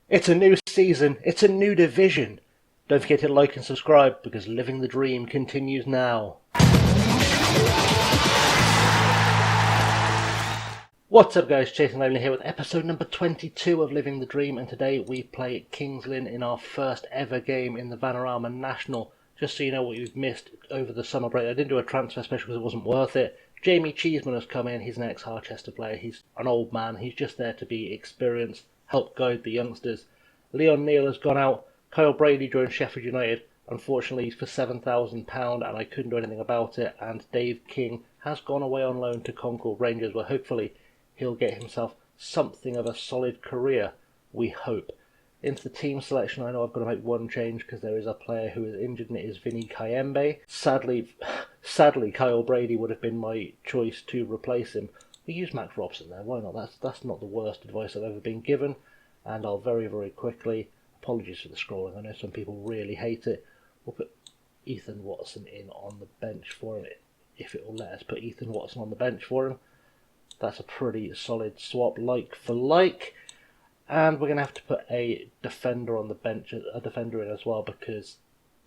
It's a new season, it's a new division. Don't forget to like and subscribe because living the dream continues now. What's up guys, Jason Lonely here with episode number 22 of Living the Dream, and today we play Kings Lynn in our first ever game in the Vanarama National. Just so you know what you've missed over the summer break, I didn't do a transfer special because it wasn't worth it. Jamie Cheeseman has come in, he's an ex-Harchester player, he's an old man, he's just there to be experienced, help guide the youngsters. Leon Neal has gone out, Kyle Brady joined Sheffield United, unfortunately for £7,000 and I couldn't do anything about it, and Dave King has gone away on loan to Concord Rangers where hopefully he'll get himself something of a solid career, we hope. Into the team selection, I know I've got to make one change because there is a player who is injured and it is Vinny Kayembe. Sadly, Kyle Brady would have been my choice to replace him. We use Max Robson there, why not? That's not the worst advice I've ever been given. And I'll very, very quickly, apologies for the scrolling, I know some people really hate it, we'll put Ethan Watson in on the bench for him, if it will let us put Ethan Watson on the bench for him. That's a pretty solid swap, like for like. And we're going to have to put a defender on the bench, a defender in as well, because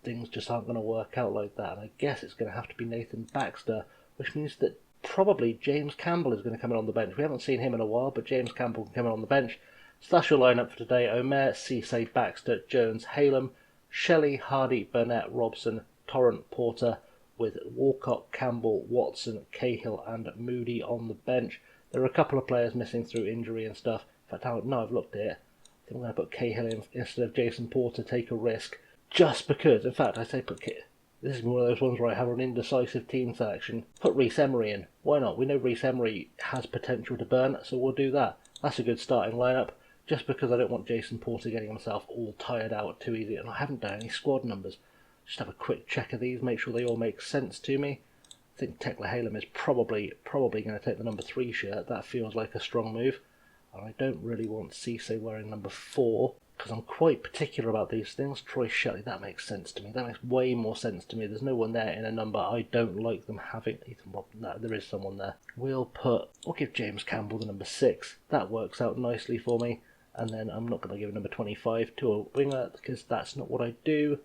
things just aren't going to work out like that. And I guess it's going to have to be Nathan Baxter, which means that probably James Campbell is going to come in on the bench. We haven't seen him in a while, but James Campbell can come in on the bench. So that's your lineup for today. Omer, Cisse, Baxter, Jones, Halem, Shelley, Hardy, Burnett, Robson, Torrent, Porter, with Walcott, Campbell, Watson, Cahill and Moody on the bench. There are a couple of players missing through injury and stuff. In fact, now I've looked at it, I think I'm going to put Cahill in instead of Jason Porter, take a risk. Just because, in fact, I say put Cahill. This is one of those ones where I have an indecisive team selection. Put Rhys Emery in. Why not? We know Rhys Emery has potential to burn, so we'll do that. That's a good starting lineup. Just because I don't want Jason Porter getting himself all tired out too easy, and I haven't done any squad numbers. Just have a quick check of these, make sure they all make sense to me. I think Tekla Halem is probably going to take the number 3 shirt. That feels like a strong move. And I don't really want Cisse wearing number 4, because I'm quite particular about these things. Troy Shelley, that makes sense to me. That makes way more sense to me. There's no one there in a number I don't like them having. Ethan Rob, no, there is someone there. We'll give James Campbell the number 6. That works out nicely for me. And then I'm not going to give number 25 to a winger, because that's not what I do.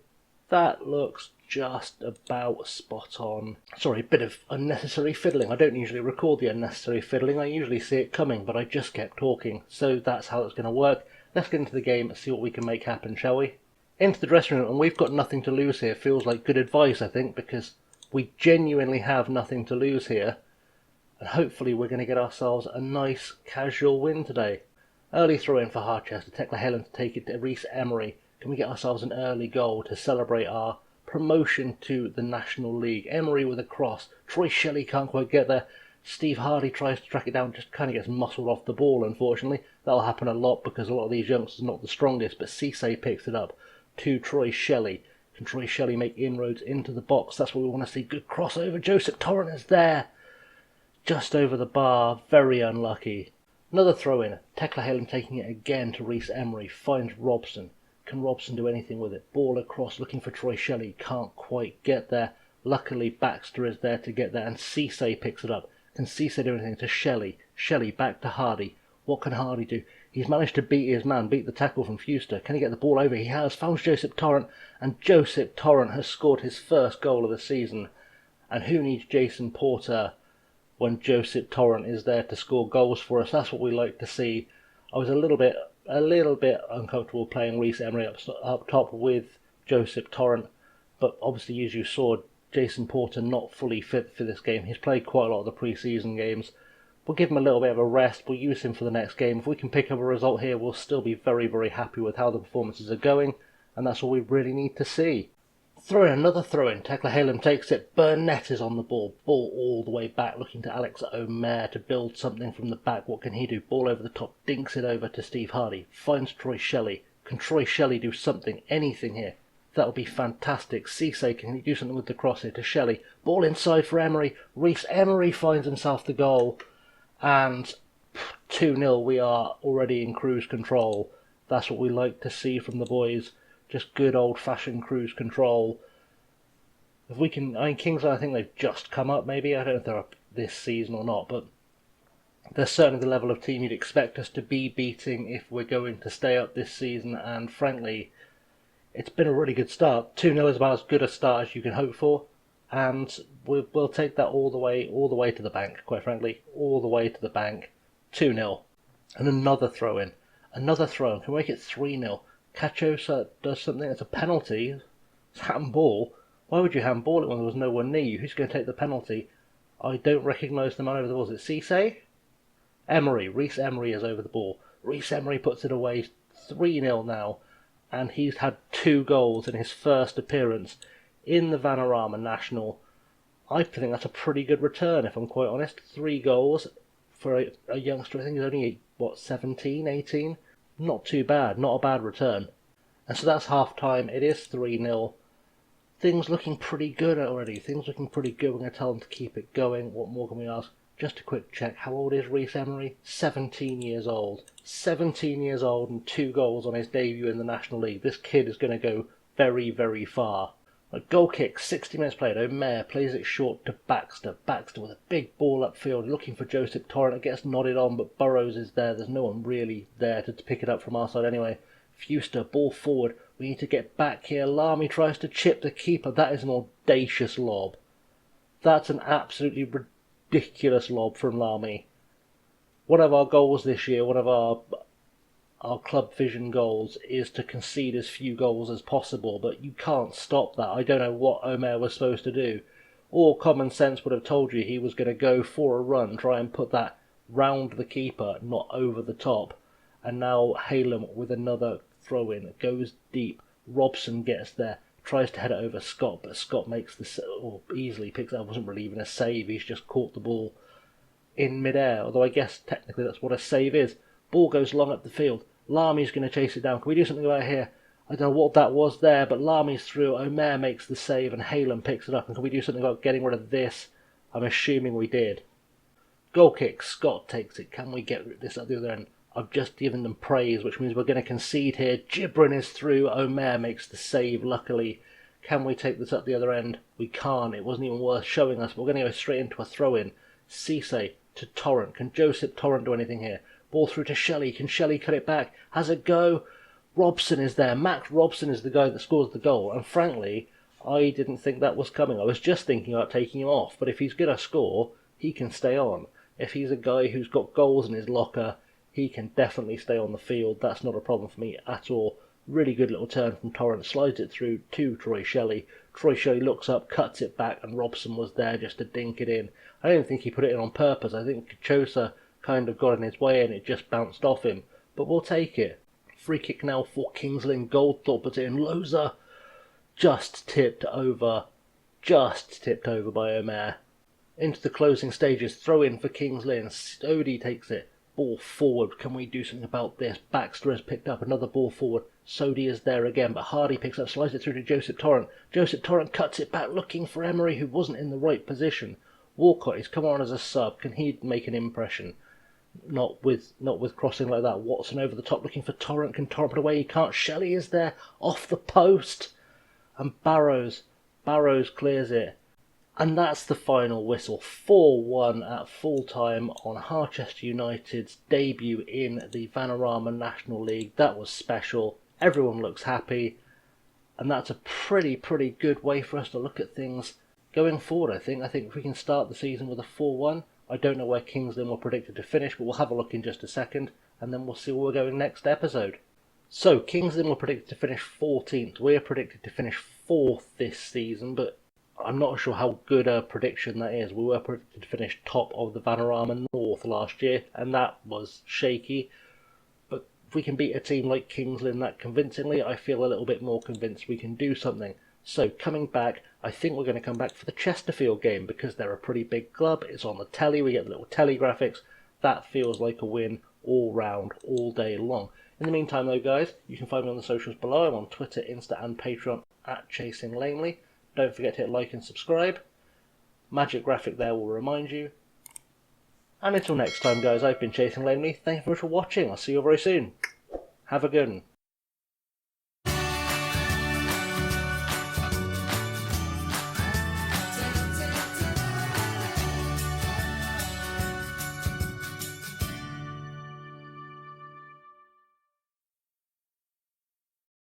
That looks just about spot on. Sorry, a bit of unnecessary fiddling. I don't usually record the unnecessary fiddling. I usually see it coming, but I just kept talking. So that's how it's going to work. Let's get into the game and see what we can make happen, shall we? Into the dressing room, and we've got nothing to lose here. Feels like good advice, I think, because we genuinely have nothing to lose here. And hopefully we're going to get ourselves a nice casual win today. Early throw in for Harchester. Tekla Helen to take it to Rhys Emery. Can we get ourselves an early goal to celebrate our promotion to the National League? Emery with a cross. Troy Shelley can't quite get there. Steve Hardy tries to track it down, just kind of gets muscled off the ball, unfortunately. That'll happen a lot because a lot of these youngsters are not the strongest, but Cisse picks it up to Troy Shelley. Can Troy Shelley make inroads into the box? That's what we want to see. Good crossover. Joseph Torrent is there. Just over the bar. Very unlucky. Another throw in. Tekla Helen taking it again to Rhys Emery. Finds Robson. Can Robson do anything with it? Ball across, looking for Troy Shelley. Can't quite get there. Luckily, Baxter is there to get there, and Cisse picks it up. Can Cisse do anything to Shelley? Shelley back to Hardy. What can Hardy do? He's managed to beat his man, beat the tackle from Fuster. Can he get the ball over? He has. Found Joseph Torrent, and Joseph Torrent has scored his first goal of the season. And who needs Jason Porter when Joseph Torrent is there to score goals for us? That's what we like to see. I was a little bit uncomfortable playing Rhys Emery up top with Joseph Torrent, but obviously, as you saw, Jason Porter not fully fit for this game. He's played quite a lot of the pre-season games. We'll give him a little bit of a rest. We'll use him for the next game. If we can pick up a result here, we'll still be very, very happy with how the performances are going, and that's all we really need to see. Another throw in. Tekla Halem takes it. Burnett is on the ball. Ball all the way back, looking to Alex Omer to build something from the back. What can he do? Ball over the top. Dinks it over to Steve Hardy. Finds Troy Shelley. Can Troy Shelley do something? Anything here? That would be fantastic. Cisse, can he do something with the cross here to Shelley? Ball inside for Emery. Rhys Emery finds himself the goal. And 2-0. We are already in cruise control. That's what we like to see from the boys. Just good old-fashioned cruise control. If we can, Kings Lynn, I think they've just come up, maybe. I don't know if they're up this season or not, but They're certainly the level of team you'd expect us to be beating if we're going to stay up this season, and frankly, it's been a really good start. 2-0 is about as good a start as you can hope for, and we'll take that all the way to the bank, quite frankly, all the way to the bank. 2-0. And another throw-in. Another throw-in. Can we make it 3-0? Cachosa does something. It's a penalty. It's handball. Why would you handball it when there was no one near you? Who's going to take the penalty? I don't recognise the man over the ball. Is it Cisse? Emery. Reece Emery is over the ball. Reece Emery puts it away. 3-0 now. And he's had 2 goals in his first appearance in the Vanarama National. I think that's a pretty good return, if I'm quite honest. 3 goals for a youngster. I think he's only, 17, 18? Not too bad. Not a bad return. And so that's half-time. It is 3-0. Things looking pretty good already. Things looking pretty good. We're going to tell them to keep it going. What more can we ask? Just a quick check. How old is Reece Emery? 17 years old. 17 years old and 2 goals on his debut in the National League. This kid is going to go very, very far. A goal kick, 60 minutes played. Omer plays it short to Baxter. Baxter with a big ball upfield, looking for Joseph Torrent. It gets nodded on, but Burrows is there. There's no one really there to pick it up from our side anyway. Fuster, ball forward. We need to get back here. Lamy tries to chip the keeper. That is an audacious lob. That's an absolutely ridiculous lob from Lamy. One of our goals this year, one of our club vision goals, is to concede as few goals as possible, but you can't stop that. I don't know what Omer was supposed to do. All common sense would have told you he was going to go for a run, try and put that round the keeper, not over the top. And now Halem with another throw-in. It goes deep. Robson gets there, tries to head it over Scott, but Scott makes easily picks it up. It wasn't really even a save, he's just caught the ball in mid-air, although I guess technically that's what a save is. Ball goes long up the field. Lamy's going to chase it down. Can we do something about it here? I don't know what that was there, but Lamy's through. Omer makes the save and Halem picks it up. And can we do something about getting rid of this? I'm assuming we did. Goal kick. Scott takes it. Can we get this at the other end? I've just given them praise, which means we're going to concede here. Gibran is through. Omer makes the save, luckily. Can we take this up the other end? We can't. It wasn't even worth showing us. We're going to go straight into a throw-in. Cisse to Torrent. Can Joseph Torrent do anything here? Ball through to Shelley. Can Shelley cut it back? Has a go? Robson is there. Max Robson is the guy that scores the goal. And frankly, I didn't think that was coming. I was just thinking about taking him off. But if he's going to score, he can stay on. If he's a guy who's got goals in his locker, he can definitely stay on the field. That's not a problem for me at all. Really good little turn from Torrent. Slides it through to Troy Shelley. Troy Shelley looks up, cuts it back, and Robson was there just to dink it in. I don't think he put it in on purpose. I think Cachosa kind of got in his way and it just bounced off him. But we'll take it. Free kick now for Kings Lynn. Goldthorpe puts it in. Loza just tipped over by Omer. Into the closing stages. Throw in for Kings Lynn. Stodie takes it. Ball forward. Can we do something about this? Baxter has picked up another ball forward. Sodi is there again, but Hardy picks up, slides it through to Joseph Torrent. Joseph Torrent cuts it back, looking for Emery, who wasn't in the right position. Walcott is come on as a sub. Can he make an impression? Not with crossing like that. Watson over the top, looking for Torrent. Can Torrent put away? He can't. Shelley is there, off the post, and Barrows clears it. And that's the final whistle. 4-1 at full time on Harchester United's debut in the Vanarama National League. That was special. Everyone looks happy. And that's a pretty good way for us to look at things going forward, I think. I think if we can start the season with a 4-1, I don't know where Kings Lynn were predicted to finish, but we'll have a look in just a second, and then we'll see where we're going next episode. So, Kings Lynn were predicted to finish 14th. We are predicted to finish 4th this season, but I'm not sure how good a prediction that is. We were predicted to finish top of the Vanarama North last year, and that was shaky. But if we can beat a team like Kings Lynn that convincingly, I feel a little bit more convinced we can do something. So coming back, I think we're going to come back for the Chesterfield game because they're a pretty big club. It's on the telly. We get the little telly graphics. That feels like a win all round, all day long. In the meantime, though, guys, you can find me on the socials below. I'm on Twitter, Insta, and Patreon at Chasing Langley. Don't forget to hit like and subscribe. Magic graphic there will remind you. And until next time, guys, I've been Chasing Langley. Thank you very much for watching. I'll see you very soon. Have a good one.